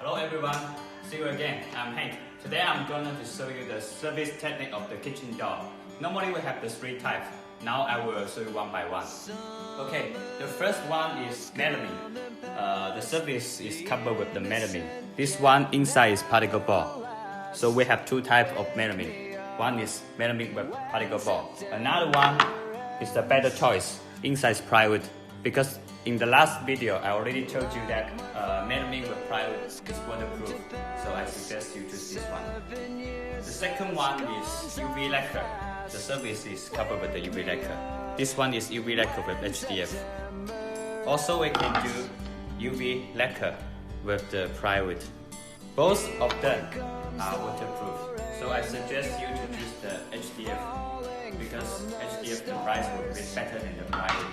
Hello everyone, see you again. I'm Hank. Today I'm going to show you the service technique of the kitchen door. Normally we have the three types. Now I will show you one by one. Okay, the first one is melamine. The surface is covered with the melamine. This one inside is particle board. So we have two types of melamine. One is melamine with particle board. Another one is the better choice. Inside is plywood. Because in the last video I already told you that melamine with plywood is waterproof. So I suggest you choose this one. The second one is UV lacquer. The surface is covered with the UV lacquer. This one is UV lacquer with HDF. Also we can do UV lacquer with the plywood. Both of them are waterproof. So I suggest you to choose the HDF because HDF the price will be better than the plywood.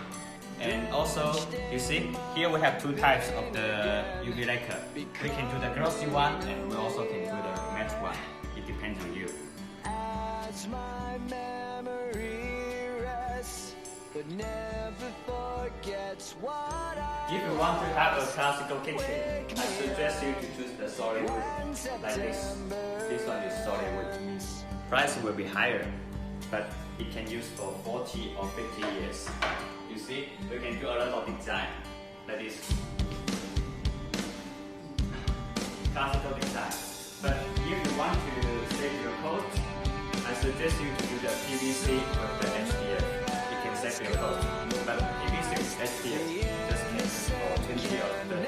And also, you see, here we have two types of the UV lacquer. We can do the glossy one and we also can do the matte one. It depends on you. If you want to have a classical kitchen, I suggest you to choose the solid wood, like this. This one is solid wood. Price will be higher, but it can use for 40 or 50 years. You see, we can do a lot of design, like this. Classical design. But if you want to save your coat, I suggest you to do the PVC with the HDF. It can save your coat. But PVC with HDF just can use for 20 or 30